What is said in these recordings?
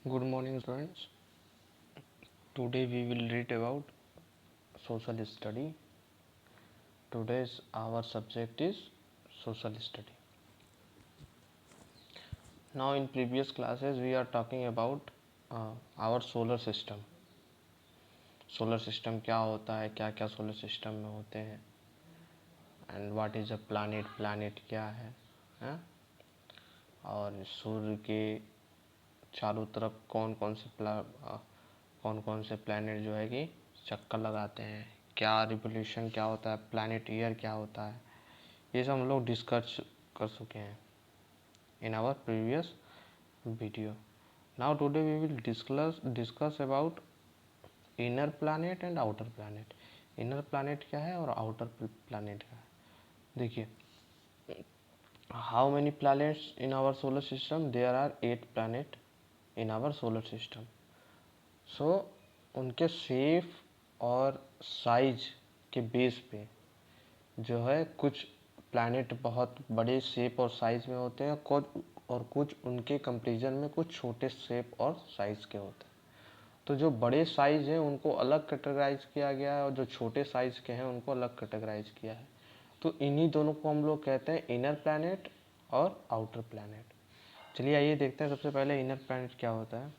Good morning, students. Today we will read about social study. Today's our subject is social study. Now, in previous classes, we are talking about our solar system. Solar system क्या होता है, क्या क्या solar system में होते हैं, and what is a planet, planet क्या है? और सूर्य के चारों तरफ कौन कौन से प्लैनेट जो है कि चक्कर लगाते हैं, क्या रिवोल्यूशन क्या होता है, प्लैनेट ईयर क्या होता है, ये सब हम लोग डिस्कस कर चुके हैं in our previous video. Now today we will discuss about inner planet and outer planet. Inner planet क्या है और आउटर प्लैनेट क्या है. देखिए, how many planets in our solar system? There are 8 planet in our solar system. So उनके shape और size के base पे जो है कुछ प्लैनेट बहुत बड़े शेप और साइज में होते हैं कुछ उनके कंपैरिजन में कुछ छोटे शेप और साइज के होते हैं. तो जो बड़े साइज हैं उनको अलग कैटेगराइज किया गया है और जो छोटे साइज के हैं उनको अलग कैटेगराइज किया है. तो इन्हीं दोनों को हम लोग कहते हैं इनर प्लैनेट और आउटर प्लैनेट. चलिए आइए देखते हैं सबसे पहले इनर प्लैनेट क्या होता है.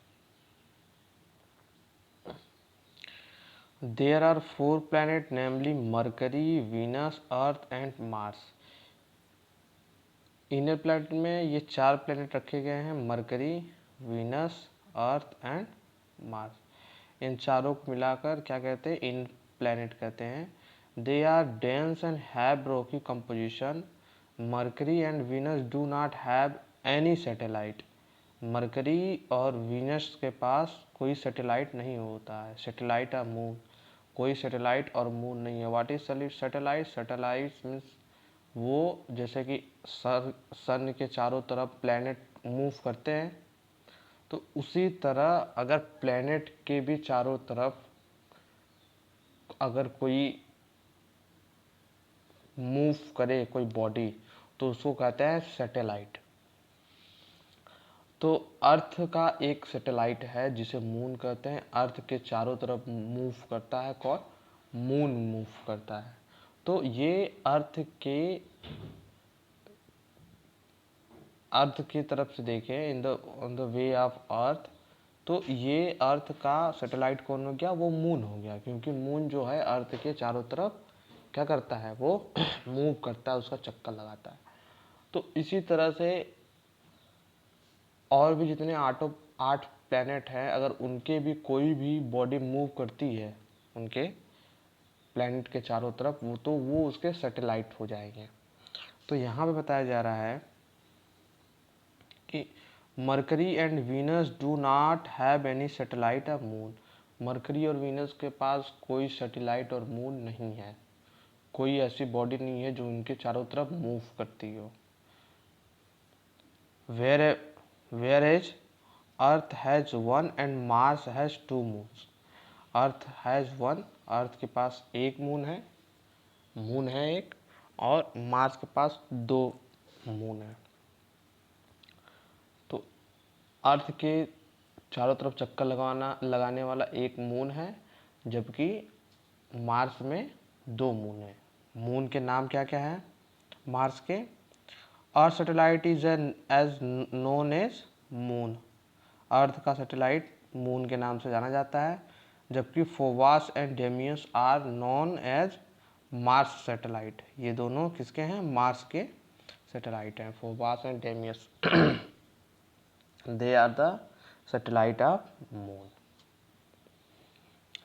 There are 4 planets, namely Mercury, Venus, Earth and Mars. Inner planet में ये 4 प्लैनेट रखे गए हैं, Mercury, Venus, Earth and Mars. इन चारों को मिलाकर क्या कहते हैं? इन प्लैनेट कहते हैं. They are dense and have rocky composition. Mercury and Venus do not have any satellite. Mercury और वीनस के पास कोई सैटेलाइट नहीं होता है. सैटेलाइट और मून, कोई सैटेलाइट और मून नहीं है. What is satellite? Satellite means वो जैसे कि सन के चारों तरफ प्लैनेट मूव करते हैं, तो उसी तरह अगर प्लैनेट के भी चारों तरफ अगर कोई मूव करे कोई बॉडी, तो उसको कहते हैं सैटेलाइट. तो अर्थ का एक सैटेलाइट है जिसे मून कहते हैं. अर्थ के चारों तरफ मूव करता है कौन? मून मूव करता है. तो ये अर्थ की तरफ से देखें in the on the way of earth, तो ये अर्थ का सैटेलाइट कौन हो गया? वो मून हो गया, क्योंकि मून जो है अर्थ के चारों तरफ क्या करता है? वो मूव करता है, उसका चक्कर लगाता है. तो इसी तरह से और भी जितने 8 प्लैनेट हैं, अगर उनके भी कोई भी बॉडी मूव करती है उनके प्लैनेट के चारों तरफ, वो उसके सैटेलाइट हो जाएंगे. तो यहाँ पे बताया जा रहा है कि mercury and Venus do not have any satellite of moon. Mercury और वीनस के पास कोई सैटेलाइट और मून नहीं है. कोई ऐसी बॉडी नहीं है जो उनके चारों तरफ मूव करती हो. Where as Earth has 1 and Mars has 2 moons. Earth has 1, Earth के पास एक मून है एक, और मार्स के पास 2 मून है. तो अर्थ के चारों तरफ चक्कर लगाने वाला एक मून है, जबकि मार्स में 2 मून है. मून के नाम क्या क्या है मार्स के? Earth satellite is as known as moon. Earth का सैटेलाइट मून के नाम से जाना जाता है, जबकि Phobos and Deimos are known as Mars satellite. ये दोनों किसके हैं? मार्स के सैटेलाइट हैं. Phobos and Deimos they are the satellite of moon.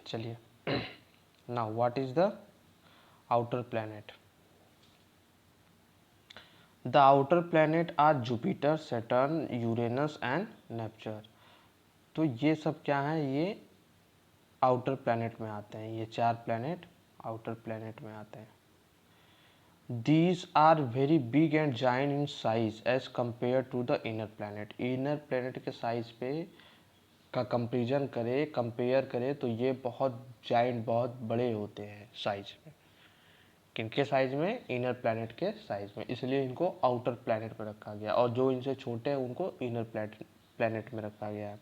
चलिए, now what is the outer planet? The outer planet are Jupiter, Saturn, Uranus and Neptune. तो ये सब क्या है? ये आउटर प्लैनेट में आते हैं. ये 4 प्लैनेट आउटर प्लैनेट में आते हैं. These are very big and giant in size as compared to the inner planet. Inner planet के साइज पे का कंपेयर करें तो ये बहुत जाइंट, बहुत बड़े होते हैं साइज में. किनके साइज में? इनर प्लैनेट के साइज में. इसलिए इनको आउटर प्लैनेट में रखा गया, और जो इनसे छोटे हैं उनको इनर प्लैनेट में रखा गया है.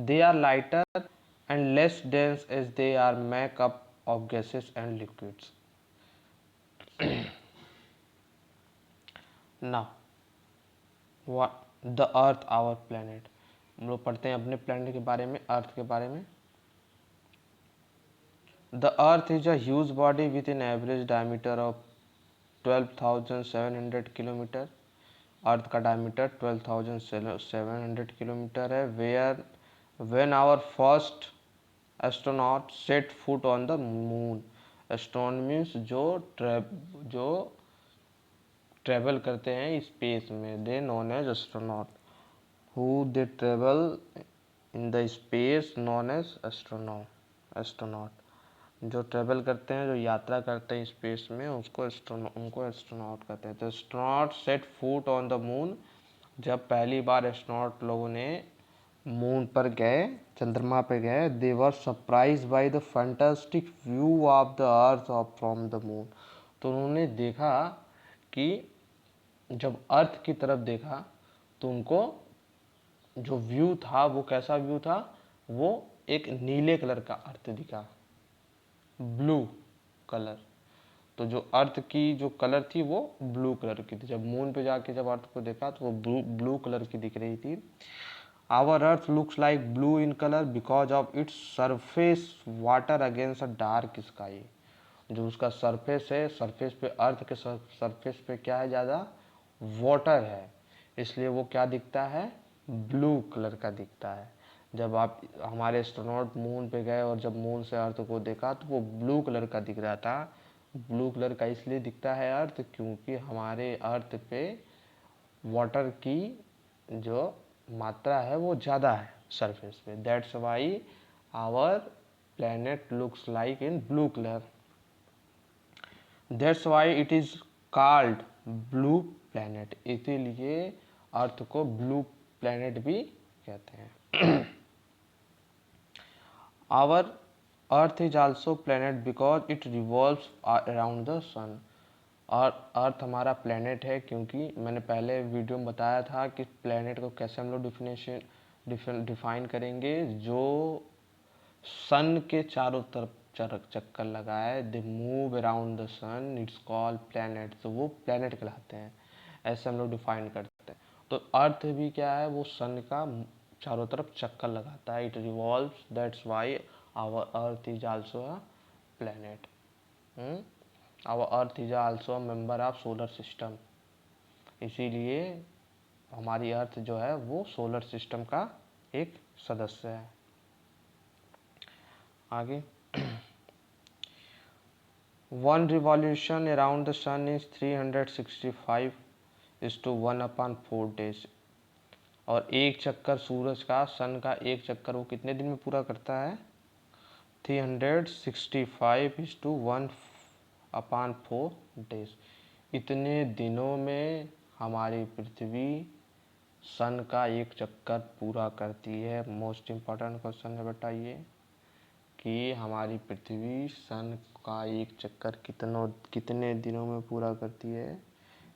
They are lighter and less dense as they are made up of gases and liquids. Now, what the Earth, our planet. हम लोग पढ़ते हैं अपने प्लेनेट के बारे में, अर्थ के बारे में. The Earth is a huge body with an average diameter of 12,700 kilometre. Earth का डायमीटर 12,700 किलोमीटर है. When our first astronaut set foot on the moon. Astronaut means जो ट्रेवल करते हैं स्पेस में. They known as astronaut. Who they travel in the space known as astronaut. जो travel करते हैं, जो यात्रा करते हैं स्पेस में, उनको एस्ट्रोनॉट कहते हैं. तो astronaut set foot on the moon. जब पहली बार एस्ट्रोनॉट लोगों ने मून पर गए, चंद्रमा पर गए, they were surprise by the fantastic view of the earth of from the moon. तो उन्होंने देखा कि जब अर्थ की तरफ देखा तो उनको जो व्यू था वो कैसा व्यू था, वो एक नीले कलर का अर्थ दिखा, ब्लू कलर. तो जो अर्थ की जो कलर थी वो ब्लू कलर की थी. जब मून पे जाके जब अर्थ को देखा तो वो ब्लू कलर की दिख रही थी. Our Earth looks like blue in colour because of its surface water against a dark sky. जो उसका सरफेस है, सरफेस पे, अर्थ के सरफेस पे क्या है, ज़्यादा वाटर है, इसलिए वो क्या दिखता है, ब्लू कलर का दिखता है. जब आप हमारे एस्ट्रोनॉट मून पे गए और जब मून से अर्थ को देखा तो वो ब्लू कलर का दिख रहा था. ब्लू कलर का इसलिए दिखता है अर्थ क्योंकि हमारे अर्थ पे वाटर की जो मात्रा है वो ज़्यादा है सरफेस पे. That's why our planet looks like in blue colour. That's why it is called blue planet. इसीलिए अर्थ को ब्लू प्लैनेट भी कहते हैं. Our Earth is also planet because it revolves around the sun. और अर्थ हमारा planet है क्योंकि मैंने पहले वीडियो में बताया था कि प्लेनेट को कैसे हम लोग डिफाइन करेंगे. जो सन के चारों तरफ चक्कर लगाए, they move around the sun, it's called planet. तो वो प्लेनेट कहलाते हैं, ऐसे हम लोग डिफाइन करते हैं. तो अर्थ भी क्या है, वो सन का चारों तरफ चक्कर लगाता है. It revolves, that's why our earth is also a planet. Our earth is also a member of solar system. इसीलिए हमारी अर्थ जो है वो सोलर सिस्टम का एक सदस्य है. आगे, one revolution around the sun is 365 is to 1/4 days. और एक चक्कर सूरज का, सन का एक चक्कर वो कितने दिन में पूरा करता है, 365 इज टू 1/4 डेज. इतने दिनों में हमारी पृथ्वी सन का एक चक्कर पूरा करती है. मोस्ट इम्पॉर्टेंट क्वेश्चन है बेटा ये, कि हमारी पृथ्वी सन का एक चक्कर कितने दिनों में पूरा करती है.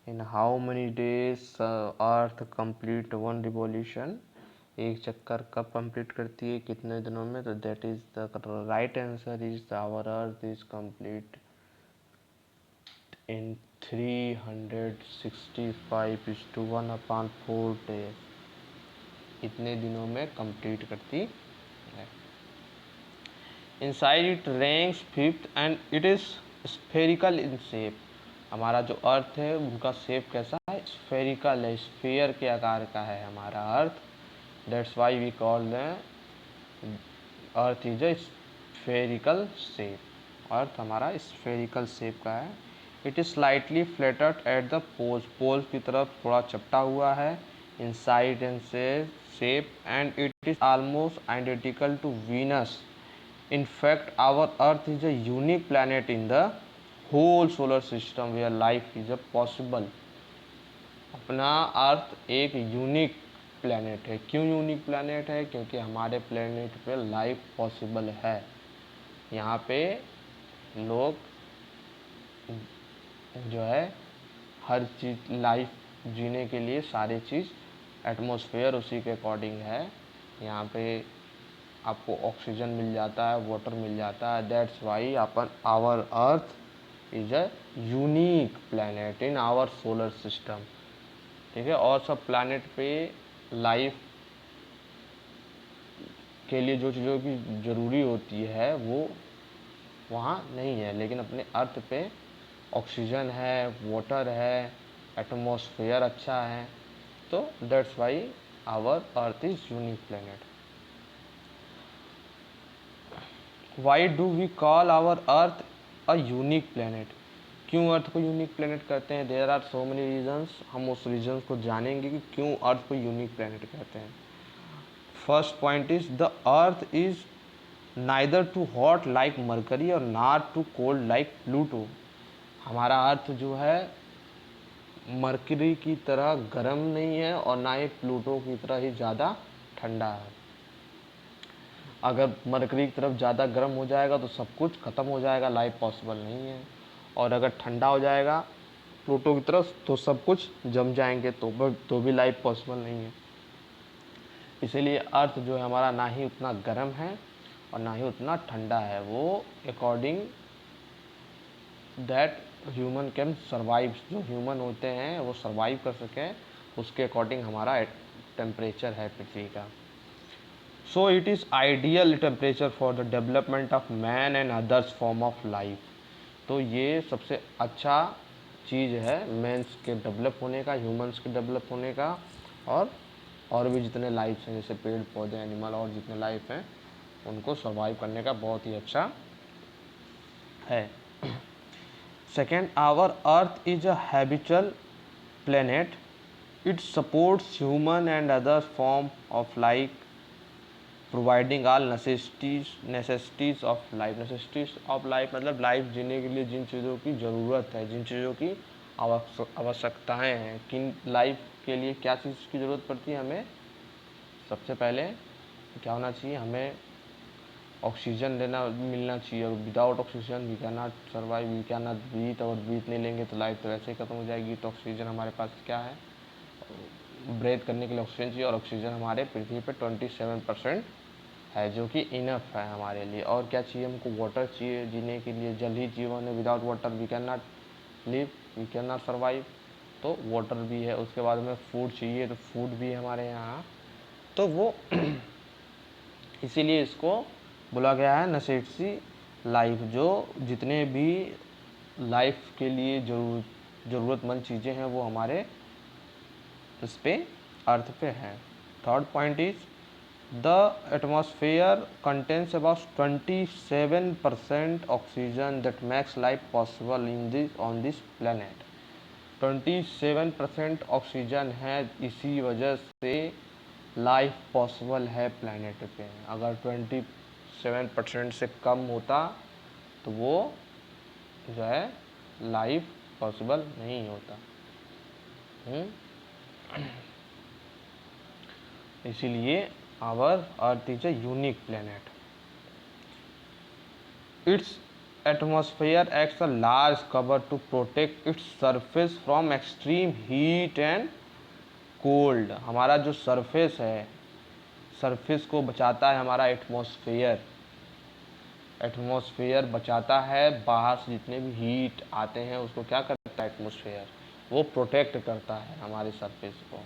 In how many days earth complete one revolution. एक चक्कर कब कंप्लीट करती है, कितने दिनों में. तो that is the right answer is our earth is complete in 365 is to 1/4 days. इतने दिनों में कंप्लीट करती है. Inside it ranks fifth and it is spherical in shape. हमारा जो अर्थ है उनका शेप कैसा है, स्फेरिकल है, स्फीयर के आकार का है हमारा Earth. That's why we call the earth is a spherical shape. Earth हमारा स्फेरिकल शेप का है. It is slightly flattened at the poles. Poles की तरफ थोड़ा चपटा हुआ है. Inside and shape and it is almost identical to Venus. In fact, our Earth is a unique planet in the whole solar system where life is a possible. अपना अर्थ एक unique planet है. क्यों यूनिक प्लेनेट है, क्योंकि हमारे planet पे life possible है. यहाँ पे लोग जो है हर चीज़ लाइफ जीने के लिए सारी चीज़, एटमॉस्फेयर उसी के अकॉर्डिंग है. यहाँ पे आपको ऑक्सीजन मिल जाता है, वाटर मिल जाता है। दैट्स वाई अपन our earth is a unique planet in our solar system. ठीक है, और सब प्लैनेट पे लाइफ के लिए जो चीज़ों की ज़रूरी होती है वो वहाँ नहीं है, लेकिन अपने अर्थ पे ऑक्सीजन है, वाटर है, एटमॉस्फेयर अच्छा है। तो that's why our earth is unique planet. Why do we call our Earth a unique planet? क्यों अर्थ को यूनिक प्लैनेट कहते हैं? There are so many reasons. हम उस रीजन्स को जानेंगे कि क्यों अर्थ को यूनिक प्लैनेट कहते हैं। First point is the earth is neither too hot like Mercury और not too cold like Pluto. हमारा अर्थ जो है मरकरी की तरह गर्म नहीं है और ना ही प्लूटो की तरह ही ज़्यादा ठंडा है। अगर मरकरी की तरफ ज़्यादा गर्म हो जाएगा तो सब कुछ ख़त्म हो जाएगा, लाइफ पॉसिबल नहीं है। और अगर ठंडा हो जाएगा प्लूटो की तरफ तो सब कुछ जम जाएंगे, तो भी लाइफ पॉसिबल नहीं है। इसीलिए अर्थ जो है हमारा ना ही उतना गर्म है और ना ही उतना ठंडा है। वो according that human can survive, जो ह्यूमन होते हैं वो सर्वाइव कर सकें उसके अकॉर्डिंग हमारा टेम्परेचर है पृथ्वी का। So it is ideal temperature for the development of man and others form of life. तो ये सबसे अच्छा चीज़ है मैंस के डेवलप होने का, ह्यूमंस के डेवलप होने का, और भी जितने लाइफ हैं जैसे पेड़ पौधे, एनिमल और जितने लाइफ हैं उनको सर्वाइव करने का बहुत ही अच्छा है। Second, our earth is a habitual planet. It supports human and other form of life providing all necessities of life. Necessities of life मतलब लाइफ जीने के लिए जिन चीज़ों की ज़रूरत है, जिन चीज़ों की आवश्यकताएँ हैं, किन लाइफ के लिए क्या चीज़ की ज़रूरत पड़ती है हमें। सबसे पहले क्या होना चाहिए, हमें ऑक्सीजन मिलना चाहिए। और without oxygen we can not survive, we can not breathe. और ब्रीथ नहीं लेंगे तो लाइफ तो वैसे ही ख़त्म हो जाएगी। तो ऑक्सीजन हमारे पास क्या है, ब्रेथ करने के लिए ऑक्सीजन चाहिए, और ऑक्सीजन हमारे पृथ्वी पे 27% है, जो कि इनफ है हमारे लिए। और क्या चाहिए हमको, वाटर चाहिए जीने के लिए, जल ही जीवन है। Without water we can not live, we can not survive. तो वाटर भी है। उसके बाद में फूड चाहिए, तो फूड भी है हमारे यहाँ। तो वो इसीलिए इसको बोला गया है नेसेसिटी लाइफ। जो जितने भी लाइफ के लिए ज़रूरतमंद चीज़ें हैं वो हमारे इस पे अर्थ पे हैं। Third point is the atmosphere contains about 27% oxygen that makes life possible on this planet. 27% oxygen है, इसी वजह से लाइफ पॉसिबल है प्लेनेट पे। अगर 27% से कम होता तो वो जो है लाइफ पॉसिबल नहीं होता। इसीलिए our earth is a unique planet. Its atmosphere acts a large cover to protect its surface from extreme heat and cold. हमारा जो सरफेस है, सरफेस को बचाता है हमारा एटमॉस्फेयर। एटमॉस्फेयर बचाता है, बाहर से जितने भी हीट आते हैं उसको क्या करता है एटमॉस्फेयर, वो प्रोटेक्ट करता है हमारे सरफेस को।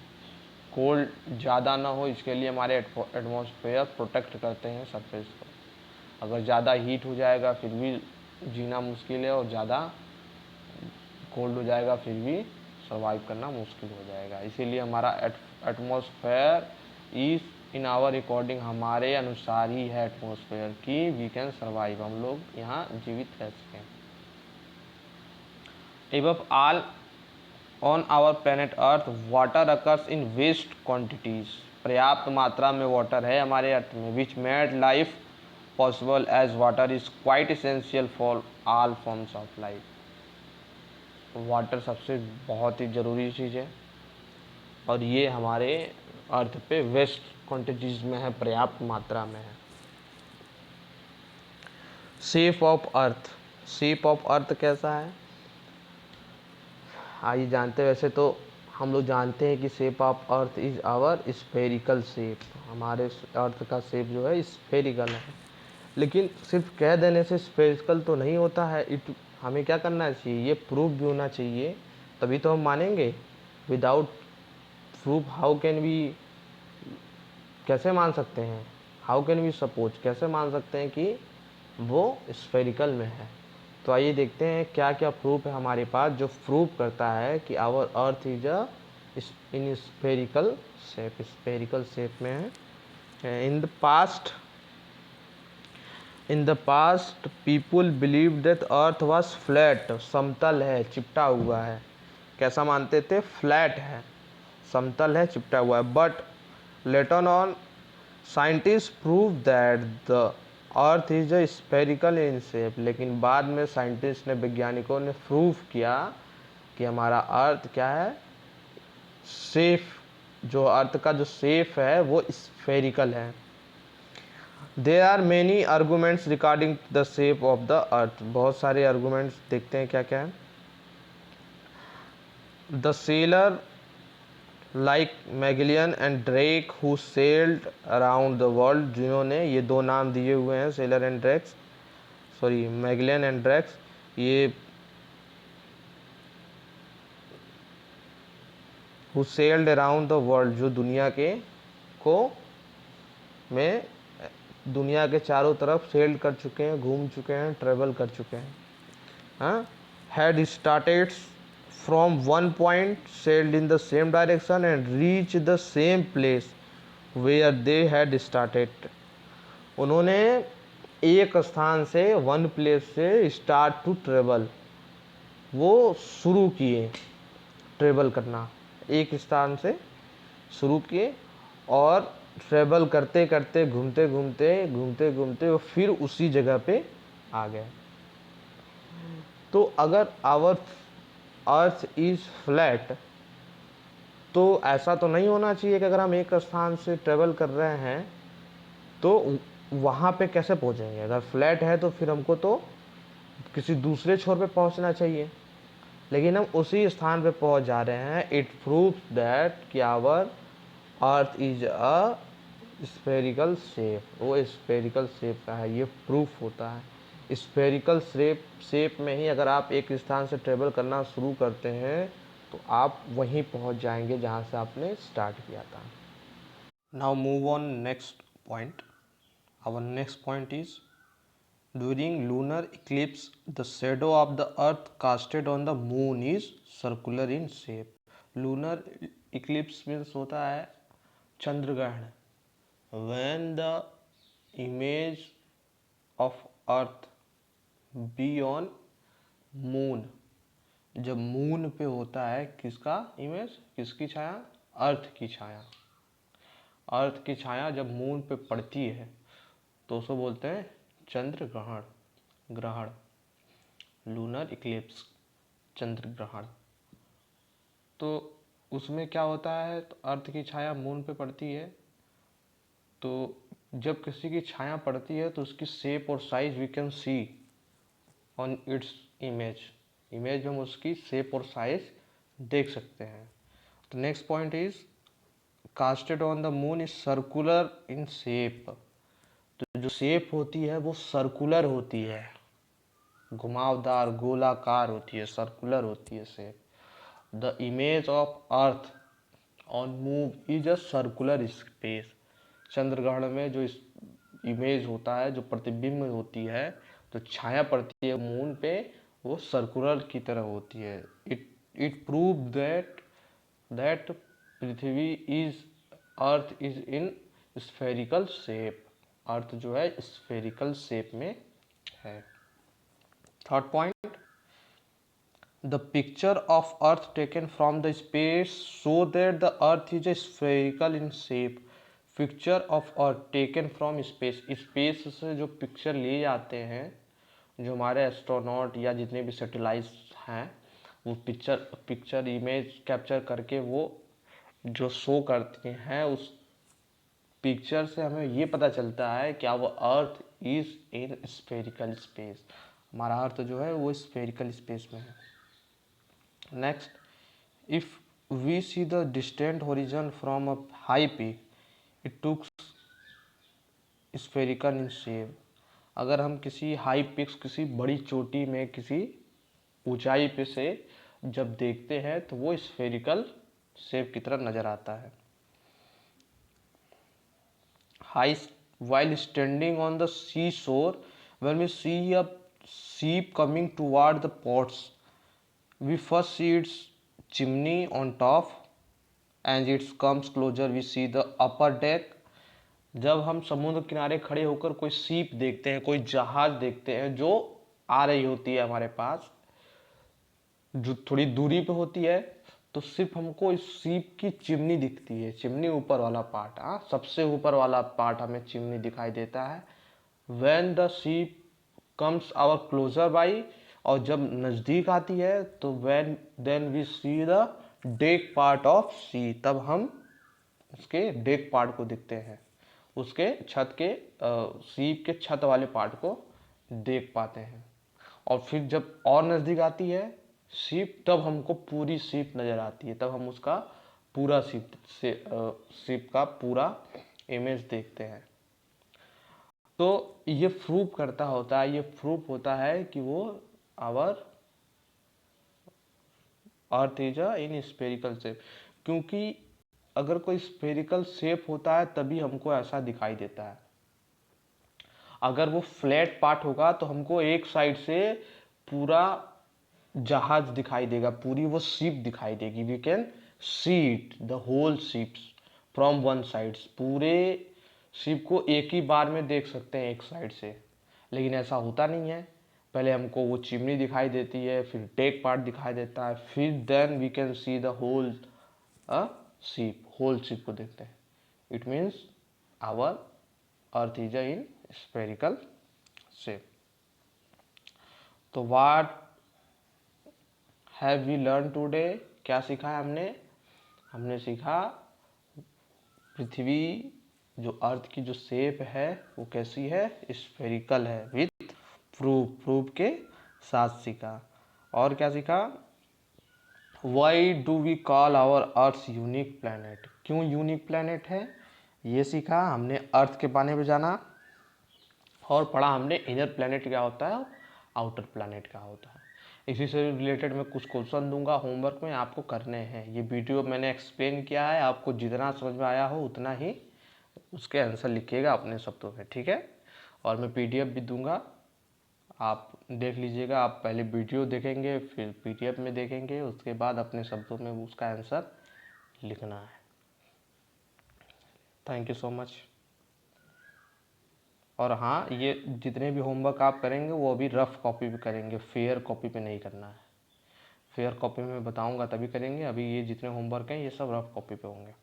कोल्ड ज़्यादा ना हो इसके लिए हमारे एटमॉस्फेयर प्रोटेक्ट करते हैं सरफेस को। अगर ज़्यादा हीट हो जाएगा फिर भी जीना मुश्किल है, और ज़्यादा कोल्ड हो जाएगा फिर भी सर्वाइव करना मुश्किल हो जाएगा। इसीलिए हमारा atmosphere is in our according, हमारे अनुसार ही है एटमॉस्फेयर की वी कैन सर्वाइव, हम लोग यहाँ जीवित रह सकें। Above all on our planet Earth water occurs in vast quantities. पर्याप्त मात्रा में वाटर है हमारे अर्थ में, which made life possible as water is quite essential for all forms of life. Water सबसे बहुत ही ज़रूरी चीज़ है, और ये हमारे अर्थ पे वेस्ट क्वांटिटीज में है, पर्याप्त मात्रा में है। Shape of earth. Shape of अर्थ कैसा है आइए जानते हैं। वैसे तो हम लोग जानते हैं कि shape of Earth is our spherical shape, हमारे अर्थ का शेप जो है स्फेरिकल है। लेकिन सिर्फ कह देने से स्फेरिकल तो नहीं होता है, हमें क्या करना चाहिए, ये प्रूफ भी होना चाहिए, तभी तो हम मानेंगे। Without proof how can we, कैसे मान सकते हैं, हाउ कैन वी सपोज, कैसे मान सकते हैं कि वो स्फेरिकल में है। तो आइए देखते हैं क्या क्या प्रूफ है हमारे पास जो प्रूफ करता है कि our earth is a in spherical shape, spherical shape में है। In the past people believe that Earth was flat, समतल है, चिपटा हुआ है। कैसा मानते थे, फ्लैट है, समतल है, चिपटा हुआ है। But later on scientist prove that the earth is a spherical in shape, लेकिन बाद में साइंटिस्ट ने, वैज्ञानिकों ने प्रूव किया कि हमारा अर्थ क्या है, शेप, जो अर्थ का जो शेप है वो स्फेरिकल है। There are many arguments regarding the shape of the earth, बहुत सारे आर्गूमेंट्स देखते हैं क्या क्या है। The sailor like Magellan and Drake who sailed around the world, जिन्होंने, ये दो नाम दिए हुए हैं, sailor and Drakes, sorry Magellan and Drakes, ये who sailed around the world, जो दुनिया के को में दुनिया के चारों तरफ सेल्ड कर चुके हैं, घूम चुके हैं, ट्रेवल कर चुके हैं, हाँ, had started from one point, sailed in the same direction and reach the same place where they had started. उन्होंने एक स्थान से, वन प्लेस से स्टार्ट टू ट्रेवल, वो शुरू किए ट्रेवल करना, एक स्थान से शुरू किए और ट्रेवल करते करते, घूमते घूमते, घूमते घूमते वो फिर उसी जगह पे आ गए। तो अगर आवर अर्थ इज फ्लैट, तो ऐसा तो नहीं होना चाहिए कि अगर हम एक स्थान से ट्रेवल कर रहे हैं तो वहाँ पे कैसे पहुँचेंगे। अगर फ्लैट है तो फिर हमको तो किसी दूसरे छोर पे पहुँचना चाहिए, लेकिन हम उसी स्थान पे पहुँच जा रहे हैं। इट प्रूव्स दैट कि our earth is a spherical shape, वो स्फेरिकल शेप का है, ये प्रूफ होता है। स्फेरिकल शेप में ही अगर आप एक स्थान से ट्रेवल करना शुरू करते हैं तो आप वहीं पहुंच जाएंगे जहां से आपने स्टार्ट किया था। Now move on next point. Our next point is during lunar eclipse the shadow of the Earth casted on the moon is circular in shape. Lunar eclipse means होता है चंद्रग्रहण। when the image of earth be on moon, जब moon पे होता है किसका image, किसकी छाया, अर्थ की छाया, अर्थ की छाया जब मून पे पड़ती है तो उसको बोलते हैं चंद्र ग्रहण, ग्रहण, लूनर इक्लिप्स, चंद्र ग्रहण। तो उसमें क्या होता है, तो अर्थ की छाया मून पे पड़ती है, तो जब किसी की छाया पड़ती है तो उसकी शेप और size we can see on its image, image में हम उसकी शेप और साइज देख सकते हैं। तो next point is casted on the moon is circular in shape. तो जो शेप होती है वो सर्कुलर होती है, घुमावदार, गोलाकार होती है, सर्कुलर होती है shape. The image of earth on move is a circular space. चंद्रग्रहण में जो इमेज होता है, जो प्रतिबिंब होती है, तो छाया पड़ती है मून पे, वो सर्कुलर की तरह होती है। इट प्रूव दैट पृथ्वी is, earth is in spherical shape, earth जो है स्फेरिकल शेप में है। Third point, the picture of earth taken from the space show that the earth is a spherical in shape। Picture of earth taken from space, space से जो picture लिए जाते हैं, जो हमारे एस्ट्रोनॉट या जितने भी सैटेलाइट्स हैं, वो पिक्चर इमेज कैप्चर करके वो जो शो करते हैं, उस पिक्चर से हमें ये पता चलता है कि वो अर्थ इज इन स्फेरिकल स्पेस, हमारा अर्थ जो है वो स्फेरिकल स्पेस में है। Next, if we see the distant horizon from a high peak, it looks spherical in shape. अगर हम किसी हाई पिक्स, किसी बड़ी चोटी में, किसी ऊंचाई पे से जब देखते हैं तो वो स्फेरिकल शेप की तरह नजर आता है. High, while standing on the seashore, when we see a ship coming toward the ports, we first see its chimney on top. As it comes closer, we see the upper deck. जब हम समुद्र किनारे खड़े होकर कोई सीप देखते हैं, कोई जहाज देखते हैं जो आ रही होती है हमारे पास, जो थोड़ी दूरी पे होती है, तो सिर्फ हमको इस सीप की चिमनी दिखती है. चिमनी ऊपर वाला पार्ट, हाँ, सबसे ऊपर वाला पार्ट हमें चिमनी दिखाई देता है. When the ship comes our closer by, और जब नज़दीक आती है तो when then we see the deck part of sea, तब हम उसके डेक पार्ट को दिखते हैं, उसके छत के सीप के छत वाले पार्ट को देख पाते हैं. और फिर जब और नज़दीक आती है सीप, तब हमको पूरी सीप नज़र आती है, तब हम उसका पूरा सीप का पूरा इमेज देखते हैं. तो ये प्रूफ करता होता है, ये प्रूफ होता है कि वो our earth is in spherical shape. क्योंकि अगर कोई स्पेरिकल शेप होता है तभी हमको ऐसा दिखाई देता है. अगर वो फ्लैट पार्ट होगा तो हमको एक साइड से पूरा जहाज दिखाई देगा, पूरी वो शिप दिखाई देगी. We can see it the whole ships from one side. पूरे शिप को एक ही बार में देख सकते हैं एक साइड से. लेकिन ऐसा होता नहीं है. पहले हमको वो चिमनी दिखाई देती है, फिर डेक पार्ट दिखाई देता है, फिर then we can see the whole ship. Whole ship को देखते हैं. It means our earth is in spherical shape. तो what have we learn today, क्या सीखा है हमने? हमने सीखा पृथ्वी जो अर्थ की जो शेप है वो कैसी है, स्फेरिकल है, विथ प्रूफ के साथ सीखा. और क्या सीखा? Why do we call our Earth unique planet, क्यों यूनिक प्लैनेट है, ये सीखा हमने. अर्थ के बारे में जाना और पढ़ा हमने इनर प्लैनेट क्या होता है, आउटर प्लैनेट क्या होता है. इसी से रिलेटेड मैं कुछ क्वेश्चन दूंगा होमवर्क में, आपको करने हैं. ये वीडियो मैंने एक्सप्लेन किया है, आपको जितना समझ में आया हो उतना ही उसके आंसर लिखिएगा अपने शब्दों में, ठीक है. और मैं पीडीएफ भी दूंगा, आप देख लीजिएगा. आप पहले वीडियो देखेंगे, फिर पीडीएफ में देखेंगे, उसके बाद अपने शब्दों में उसका आंसर लिखना है. Thank you so much. और हाँ, ये जितने भी होमवर्क आप करेंगे वो अभी रफ कॉपी पे करेंगे, फेयर कॉपी पे नहीं करना है. फेयर कॉपी में बताऊंगा तभी करेंगे. अभी ये जितने होमवर्क हैं ये सब रफ कॉपी पे होंगे.